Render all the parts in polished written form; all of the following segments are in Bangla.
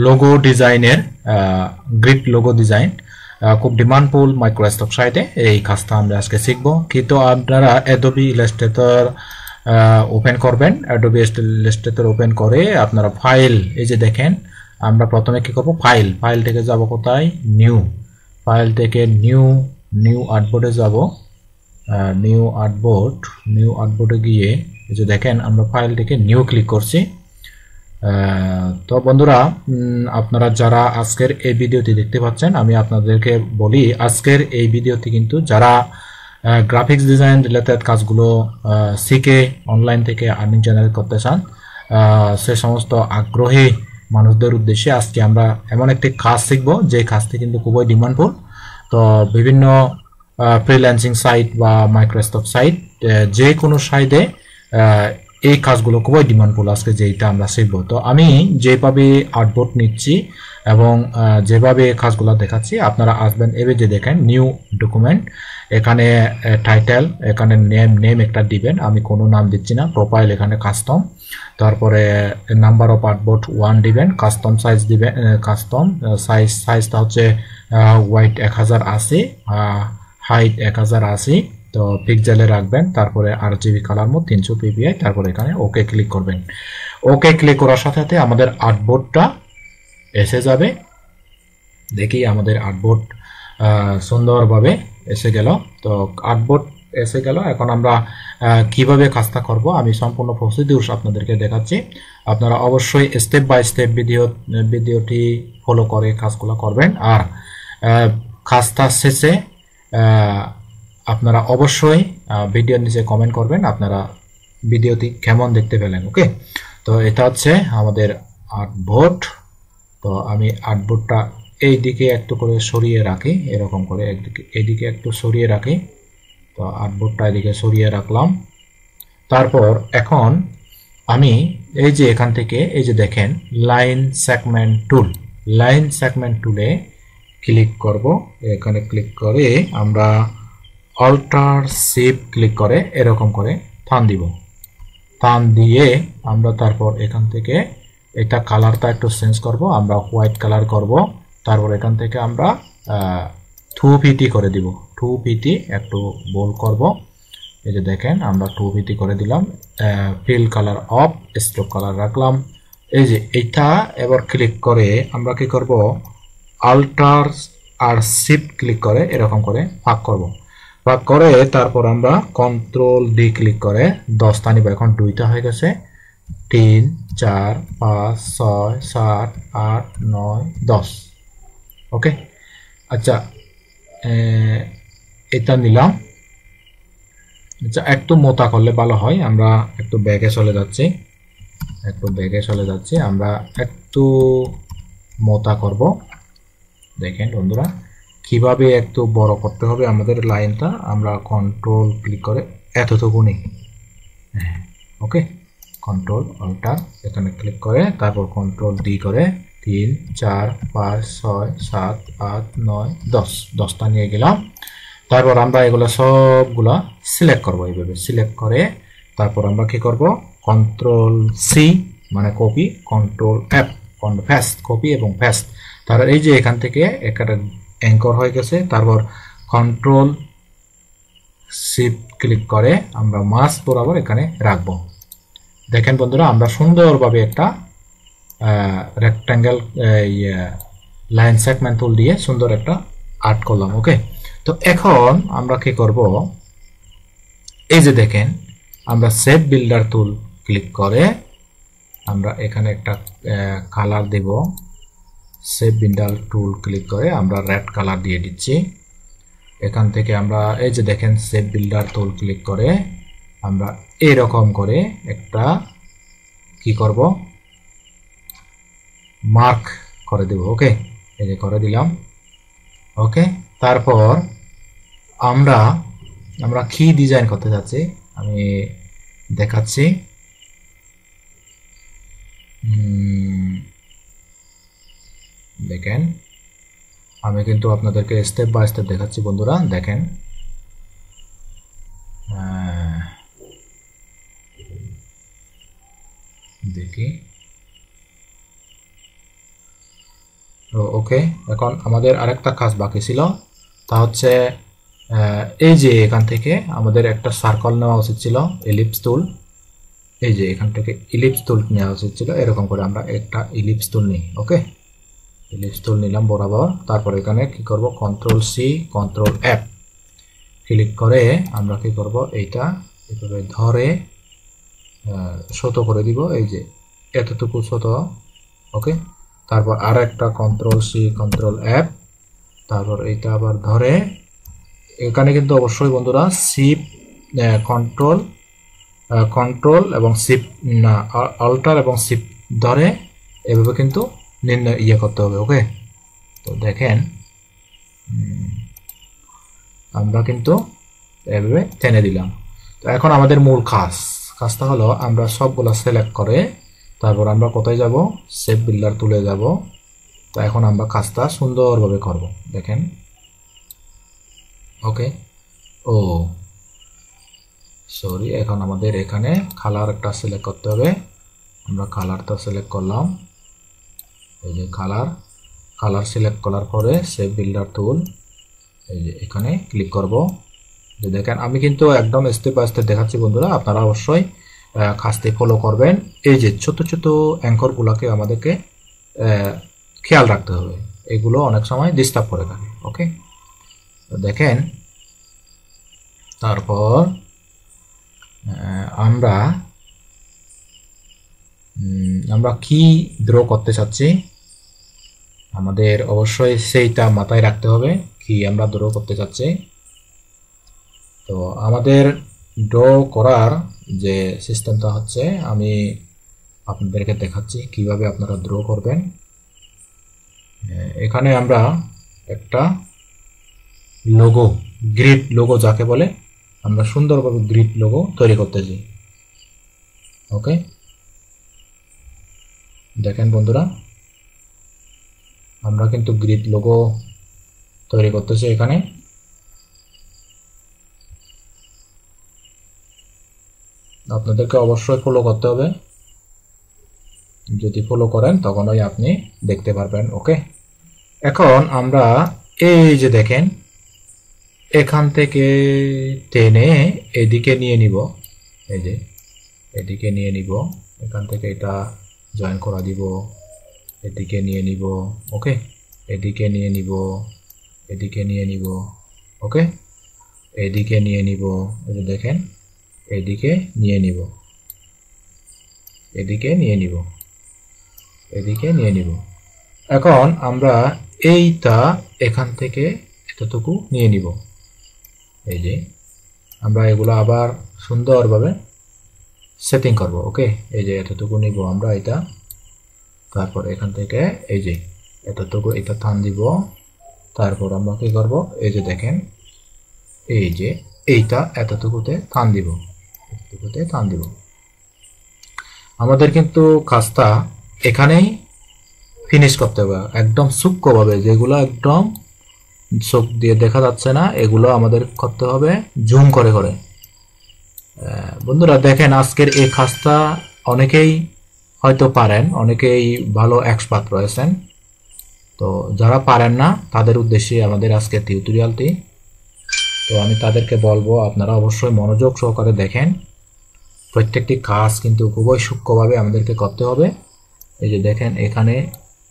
লোগো ডিজাইনের গ্রিড লোগো ডিজাইন খুব ডিমান্ডফুল মাইক্রোসফট সাইটে এই কাজটা আমরা আজকে শিখব। কিন্তু আপনারা অ্যাডোবি ইলাস্ট্রেটর ওপেন করবেন। অ্যাডোবি ইলাস্ট্রেটর ওপেন করে আপনারা ফাইল, এই যে দেখেন, আমরা প্রথমে কি করব, ফাইল থেকে যাব কোথায়, নিউ, ফাইল থেকে নিউ আর্টবোর্ডে যাব। নিউ আর্টবোর্ডে গিয়ে এই যে দেখেন আমরা ফাইল থেকে নিউ ক্লিক করছি। তো বন্ধুরা, আপনারা যারা আজকের এই ভিডিওটি দেখতে পাচ্ছেন, আমি আপনাদেরকে বলি আজকের এই ভিডিওটি কিন্তু যারা গ্রাফিক্স ডিজাইন রিলেটেড কাজগুলো শিখে অনলাইন থেকে আর্নিং জেনারেট করতে চান, সে সমস্ত আগ্রহী মানুষদের উদ্দেশ্যে আজকে আমরা এমন একটি কাজ শিখব যে কাজটি কিন্তু খুবই ডিমান্ডফুল। তো বিভিন্ন ফ্রিল্যান্সিং সাইট বা মাইক্রোসফট সাইট, যে কোনো সাইটে এই কাজগুলো খুবই ডিমান্ডফুল আজকে যেটা আমরা শিখবো। তো আমি যেভাবে আর্টবোর্ড নিচ্ছি এবং যেভাবে কাজগুলো দেখাচ্ছি, আপনারা আসবেন এবার যে দেখেন নিউ ডকুমেন্ট, এখানে টাইটেল, এখানে নেম একটা দিবেন, আমি কোনো নাম দিচ্ছি না। প্রোফাইল এখানে কাস্টম, তারপরে নাম্বার অফ আর্টবোর্ড 1 দিবেন, কাস্টম সাইজ দিবেন, কাস্টম সাইজটা হচ্ছে ওয়াইড 1080, হাইট 1080, তো পিক্সেলে রাখবেন। তারপরে RGB কালার মোড 300 ppi, তারপরে এখানে ওকে ক্লিক করবেন। ওকে ক্লিক করার সাথে সাথে আমাদের আর্টবোর্ডটা এসে যাবে। দেখি আমাদের আর্টবোর্ড সুন্দরভাবে এসে গেল। তো আর্টবোর্ড এসে গেল। এখন আমরা কিভাবে কাজটা করব আমি সম্পূর্ণ প্রসিডিউর আপনাদেরকে দেখাচ্ছি। আপনারা অবশ্যই স্টেপ বাই স্টেপ ভিডিওটি ফলো করে কাজগুলো করবেন। আর কাজটা শেষে আপনারা অবশ্যই ভিডিওর নিচে কমেন্ট করবেন আপনারা ভিডিওটি কেমন দেখতে পেলেন। ওকে, তো এটা হচ্ছে আমাদের আর্টবোর্ড। তো আমি আর্টবোর্ডটা এই দিকে একটু করে সরিয়ে রাখি, এরকম করে এইদিকে একটু সরিয়ে রাখি। তো আর্টবোর্ডটা এদিকে সরিয়ে রাখলাম। তারপর এখন আমি এই যে এখান থেকে এই যে দেখেন লাইন সেগমেন্ট টুলে ক্লিক করব। এখানে ক্লিক করে আমরা অল্টার শিফট ক্লিক করে এরকম করে টান দিয়ে আমরা তারপর এখান থেকে এটা কালারটা একটু চেঞ্জ করব, আমরা হোয়াইট কালার করব। তারপর এখান থেকে আমরা 2pt করে দিব, 2pt একটু বোল্ড করব। এই যে দেখেন আমরা 2pt করে দিলাম। Fill colour of, stroke colour রাখলাম। এই যে এটা এবার ক্লিক করে আমরা কি করব, অল্টার আর শিফট ক্লিক করে এরকম করে ভাগ করব। ভাগ করে তারপর আমরা কন্ট্রোল ডি ক্লিক করে 10টা নিব। এখন 2টা হয়ে গেছে, 3 4 5 6 7 8 9 10। ওকে, আচ্ছা, এটা নিলাম। আচ্ছা, একটু মোটা করলে ভালো হয়। আমরা একটু ব্যাগে চলে যাচ্ছি, আমরা একটু মোটা করব। দেখেন বন্ধুরা কিভাবে একটু বড় করতে হবে আমাদের লাইনটা। আমরা কন্ট্রোল ক্লিক করে এতটুকুনি, ওকে, কন্ট্রোল অল্টার এখানে ক্লিক করে তারপর কন্ট্রোল ডি করে 3 4 5 6 7 8 9 10, 10টা নিয়ে গেলাম। তারপর আমরা এগুলো সবগুলা সিলেক্ট করব। এইভাবে সিলেক্ট করে তারপর আমরা কি করব, কন্ট্রোল সি মানে copy, control F paste, copy এবং পেস্ট। তারপর এই যে এখান থেকে একটা অ্যাঙ্কর হয়ে গেছে। তারপর কন্ট্রোল শিফট ক্লিক করে আমরা মাস বরাবর এখানে রাখব। দেখেন বন্ধুরা আমরা সুন্দরভাবে একটা রেক্ট্যাঙ্গেল লাইন সেগমেন্ট টুল দিয়ে সুন্দর একটা আর্ট করলাম। ওকে, তো এখন আমরা কি করব, এই যে দেখেন আমরা সেভ বিল্ডার টুল ক্লিক করে আমরা এখানে একটা কালার দেব। সেভ বিল্ডার টুল ক্লিক করে আমরা রেড কালার দিয়ে দিচ্ছি। এখান থেকে আমরা এই যে দেখেন সেভ বিল্ডার টুল ক্লিক করে আমরা এরকম করে একটা কি করব, মার্ক করে দেব। ওকে, এই যে করে দিলাম। ওকে, তারপর আমরা কি ডিজাইন করতে যাচ্ছি আমি দেখাচ্ছি। দেখেন আমি কিন্তু আপনাদেরকে স্টেপ বাই স্টেপ দেখাচ্ছি বন্ধুরা। দেখেন দেখি ওকে, এখন আমাদের আরেকটা কাজ বাকি ছিল, তা হচ্ছে এই যে এখান থেকে আমাদের একটা সার্কেল নেওয়া উচিত ছিল, ইলিপস টুল। এই যে এখান থেকে ইলিপস টুল নেওয়া উচিত ছিল, এরকম করে আমরা একটা ইলিপস টুল নিই। ওকে, ইলিপস টুল নিলাম বরাবর। তারপর এখানে কি করব, control C control F click করে আমরা কি করব, এইটা এভাবে ধরে ছোট করে দিব, এই যে এতটুকু ছোট। ওকে, তারপর আর একটা কন্ট্রোল সি কন্ট্রোল এফ, তারপর এইটা আবার ধরে, এখানে কিন্তু অবশ্যই বন্ধুরা শিফট কন্ট্রোল কন্ট্রোল এবং শিফট না, অল্টার এবং শিফট ধরে এভাবে কিন্তু নির্ণয় করতে হবে। ওকে, তো দেখেন আমরা কিন্তু এভাবে টেনে দিলাম। তো এখন আমাদের মূল কাজটা হলো, আমরা সবগুলো সিলেক্ট করে তারপর আমরা কোথায় যাব, শেপ বিল্ডার তুলে যাব। তো এখন আমরা কাজটা সুন্দরভাবে করব, দেখেন। ওকে, ও সরি, এখন আমাদের এখানে কালার একটা সিলেক্ট করতে হবে। আমরা কালারটা সিলেক্ট করলাম, এই যে কালার সিলেক্ট করার পরে শেপ বিল্ডার টুল, এই যে এখানে ক্লিক করব। যে দেখেন আমি কিন্তু একদম স্টেপ বাই স্টেপ দেখাচ্ছি বন্ধুরা, আপনারা অবশ্যই কাজটি ফলো করবেন। এই যে ছোট ছোট অ্যাঙ্করগুলোকে আমাদেরকে খেয়াল রাখতে হবে, এগুলো অনেক সময় ডিস্টার্ব করে থাকে। ওকে, দেখেন তারপর আমরা কি ড্র করতে চাচ্ছি, আমাদের অবশ্যই সেইটা মাথায় রাখতে হবে, কি আমরা ড্র করতে চাচ্ছি। তো আমাদের ড্র করার যে সিস্টেমটা হচ্ছে, আমি আপনাদেরকে দেখাচ্ছি কিভাবে আপনারা ড্র করবেন। এখানে আমরা একটা লোগো, গ্রিড লোগো যাকে বলে, আমরা সুন্দরভাবে গ্রিড লোগো তৈরি করতেছি। ওকে, দেখেন বন্ধুরা আমরা কিন্তু গ্রিড লোগো তৈরি করতেছি। এখানে আপনাদেরকে অবশ্যই ফলো করতে হবে, যদি ফলো করেন তখনই আপনি দেখতে পারবেন। ওকে, এখন আমরা এই যে দেখেন এখান থেকে টেনে এদিকে নিয়ে নিব, এই যে এদিকে নিয়ে নিব, এখান থেকে এটা জয়েন করা দিব, এদিকে নিয়ে নিব। ওকে, এদিকে নিয়ে নিব, এদিকে নিয়ে নিব। ওকে, এদিকে নিয়ে নিব, এই যে দেখেন এদিকে নিয়ে নিব, এদিকে নিয়ে নিব, এদিকে নিয়ে নিব। এখন আমরা এইটা এখান থেকে এতটুকু নিয়ে নিব, এই যে আমরা এগুলো আবার সুন্দরভাবে সেটিং করব। ওকে, এই যে এতটুকু নিব আমরা এটা, তারপর এখান থেকে এই যে এতটুকু এটা টান দিব, তারপর আমরা কি করব, এই যে দেখেন এই যে এইটা এতটুকুতে টান দিব, এতটুকুতে টান দিব। আমাদের কিন্তু কাজটা এখানেই ফিনিশ করতে হবে, একদম সূক্ষ্মভাবে, যেগুলো একদম চোখ দিয়ে দেখা যাচ্ছে না এগুলো আমাদের করতে হবে জুম করে করে। বন্ধুরা দেখেন আজকের এই কাজটা অনেকেই হয়তো পারেন, অনেকেই ভালো এক্সপার্ট রয়েছেন, তো যারা পারেন না তাদের উদ্দেশ্যে আমাদের আজকের টিউটোরিয়ালটি। তো আমি তাদেরকে বলবো আপনারা অবশ্যই মনোযোগ সহকারে দেখেন, প্রত্যেকটি কাজ কিন্তু খুবই সূক্ষ্মভাবে আমাদেরকে করতে হবে। এই যে দেখেন এখানে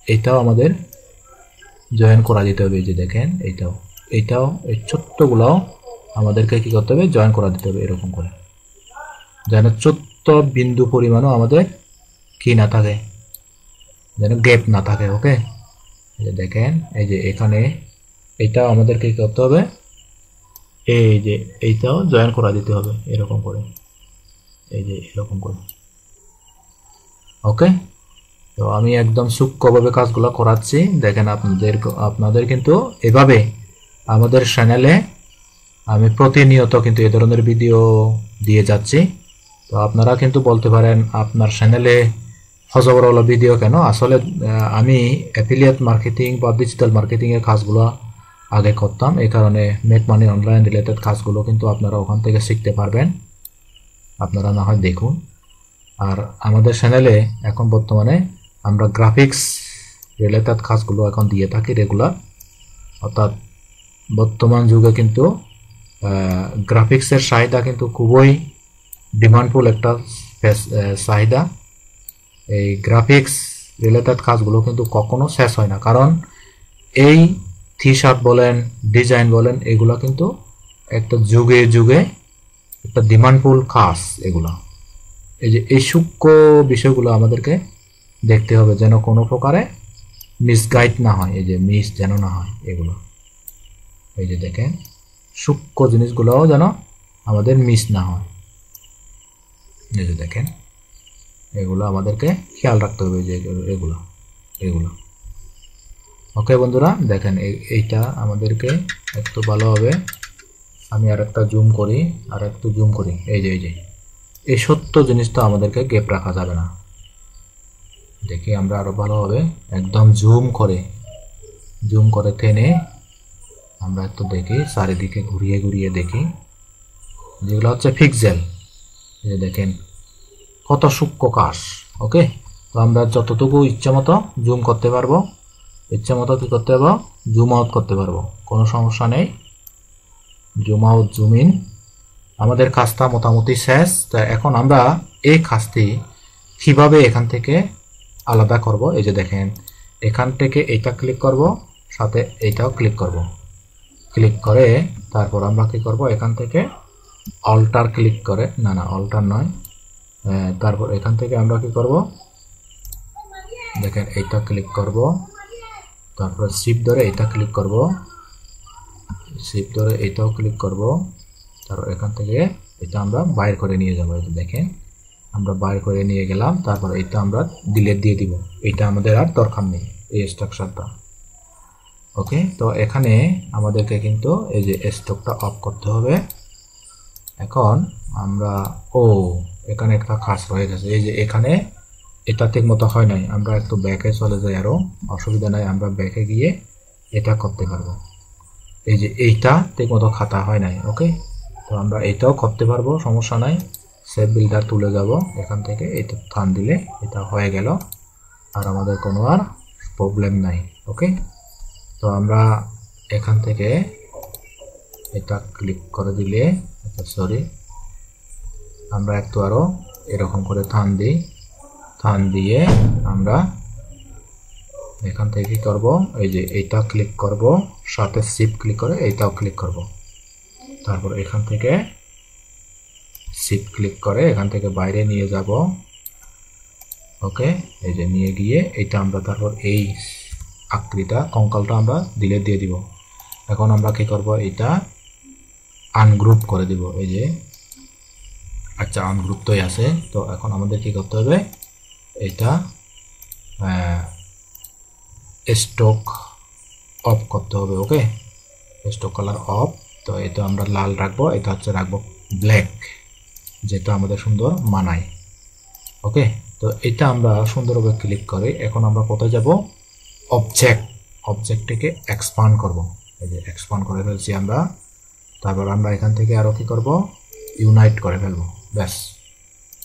এটাও আমাদের জয়েন করা দিতে হবে, এই যে দেখেন এইটাও এই ছোট্টগুলোও আমাদেরকে কি করতে হবে, জয়েন করা দিতে হবে, এরকম করে যেন ছোট্ট বিন্দু পরিমাণও আমাদের কি না থাকে, যেন গ্যাপ না থাকে। ওকে, এই যে দেখেন এই যে এখানে এইটাও আমাদেরকে কি করতে হবে, এই যে এইটাও জয়েন করা দিতে হবে, এরকম করে, এই যে এরকম করে। ওকে, তো আমি একদম সূক্ষ্মভাবে কাজগুলো করাচ্ছি, দেখেন আপনাদের কিন্তু এভাবে আমাদের চ্যানেলে আমি প্রতিনিয়ত কিন্তু এই ধরনের ভিডিও দিয়ে যাচ্ছি। তো আপনারা কিন্তু বলতে পারেন আপনার চ্যানেলে হজবরওয়ালা ভিডিও কেন, আসলে আমি অ্যাফিলিয়েট মার্কেটিং বা ডিজিটাল মার্কেটিং এর কাজগুলো আগে করতাম, এই কারণে মেক মানি অনলাইন রিলেটেড কাজগুলো কিন্তু আপনারা ওখান থেকে শিখতে পারবেন, আপনারা না হয় দেখুন। আর আমাদের চ্যানেলে এখন বর্তমানে আমরা গ্রাফিক্স রিলেটেড কাজগুলো এখন দিয়ে থাকি রেগুলার। অর্থাৎ বর্তমান যুগে কিন্তু গ্রাফিক্সের চাহিদা কিন্তু খুবই ডিমান্ডফুল একটা চাহিদা। এই গ্রাফিক্স রিলেটেড কাজগুলো কিন্তু কখনো শেষ হয় না, কারণ এই টি-শার্ট বলেন, ডিজাইন বলেন, এগুলো কিন্তু একটা যুগে যুগে একটা ডিমান্ডফুল কাজ এগুলো। এই যে এই সূক্ষ্ম বিষয়গুলো আমাদেরকে দেখতে হবে, যেন কোনো প্রকারে মিসগাইড না হয়, এই যে মিস যেন না হয় এগুলো। এই যে দেখেন সূক্ষ্ম জিনিসগুলোও যেন আমাদের মিস না হয়। এই যে দেখেন এগুলো আমাদেরকে খেয়াল রাখতে হবে, যে এগুলো। ওকে বন্ধুরা, দেখেন এইটা আমাদেরকে একটু ভালোভাবে আমি আরেকটা জুম করি, এই যে এই সত্য জিনিসটা আমাদেরকে গ্যাপ রাখা যাবে না। দেখি আমরা আরো ভালোভাবে একদম জুম করে টেনে আমরা একটু দেখি, চারিদিকে ঘুরিয়ে দেখি, যেগুলো হচ্ছে পিক্সেল। এই যে দেখেন কত সূক্ষ্ম কাজ। ওকে, তো আমরা যতটুকু ইচ্ছা মতো জুম করতে পারবো, ইচ্ছা মতো কি করতে পারবো, জুম আউট করতে পারবো, কোনো সমস্যা নেই। জুম আউট, জুম ইন, আমাদের কাজটা মোটামুটি শেষ। তা এখন আমরা এই কাজটি কিভাবে এখান থেকে আলাদা করব, এই যে দেখেন এখান থেকে এইটা ক্লিক করব, সাথে এইটাও ক্লিক করব। ক্লিক করে তারপর আমরা কি করব, এখান থেকে অল্টার ক্লিক করে, না অল্টার নয়, তারপর এখান থেকে আমরা কি করব, দেখেন এইটা ক্লিক করব, তারপর শিফট ধরে এটা ক্লিক করব, শিফট ধরে এটাও ক্লিক করব, তারপর এখান থেকে এটা আমরা বাইর করে নিয়ে যাব। এই যে দেখেন আমরা বাইর করে নিয়ে গেলাম, তারপর এটা আমরা ডিলিট দিয়ে দিব, এটা আমাদের আর দরকার নেই এই স্ট্রাকচারটা। ওকে, তো এখানে আমাদেরকে কিন্তু এই যে স্টকটা অফ করতে হবে। এখন আমরা এখানে একটা কাজ রয়ে গেছে, এই যে এখানে এটা ঠিক মতো হয় নাই, আমরা একটু ব্যাকে চলে যাই, আরো অসুবিধা নাই, আমরা ব্যাকে গিয়ে এটা করতে পারবো। এই যে এইটা ঠিক মতো খাতা হয় নাই। ওকে, তো আমরা এটাও করতে পারবো, সমস্যা নাই। সেভ বিল্ডার তুলে যাব, এখান থেকে এটা টান দিলে এটা হয়ে গেল, আর আমাদের কোনো আর প্রবলেম নাই। ওকে, তো আমরা এখান থেকে এটা ক্লিক করে দিলে, সরি, আমরা একটু আরো এরকম করে টান দিই, টান দিয়ে আমরা এখান থেকে কি করব, এই যে এইটা ক্লিক করব, সাথে শিফট ক্লিক করে এইটাও ক্লিক করব, তারপর এখান থেকে শিফট ক্লিক করে এখান থেকে বাইরে নিয়ে যাব। ওকে, এই যে নিয়ে গিয়ে এটা আমরা তারপর এই আকৃতিটা কঙ্কালটা আমরা ডিলিট দিয়ে দিব। এখন আমরা কি করব, এটা আনগ্রুপ করে দিব। এই যে আচ্ছা, আনগ্রুপ তোই আছে, তো এখন আমাদের কি করতে হবে, এটা স্টক অফ করতে হবে। ওকে, স্টক কালার অফ, তো এটা আমরা লাল রাখবো, এটা হচ্ছে রাখবো ব্ল্যাক, যেটা আমাদের সুন্দর মানায়। ওকে, তো এটা আমরা সুন্দরভাবে ক্লিক করে এখন আমরা কোথায় যাব, অবজেক্টটিকে এক্সপান্ড করব। এই যে এক্সপান্ড করে ফেলছি আমরা, তারপর আমরা এখান থেকে আরো কি করব, ইউনাইট করে ফেলবো। ব্যাস,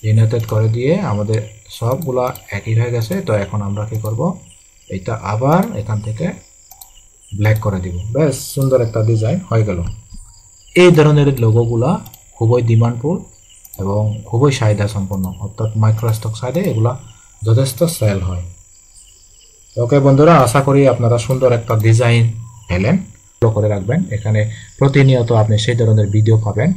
ইউনাইটেড করে দিয়ে আমাদের সবগুলা একই হয়ে গেছে। তো এখন আমরা কি করব, এটা আবার এখান থেকে ব্ল্যাক করে দিব। ব্যাস, সুন্দর একটা ডিজাইন হয়ে গেল। এই ধরনের লোগোগুলা খুবই ডিমান্ডফুল এবং খুবই চাহিদা সম্পন্ন, অর্থাৎ মাইক্রোস্টক সাইডে এগুলা যথেষ্ট সেল হয়। ওকে বন্ধুরা, আশা করি আপনারা সুন্দর একটা ডিজাইন পেলেন। ফলো করে রাখবেন, এখানে প্রতিনিয়ত আপনি সেই ধরনের ভিডিও পাবেন।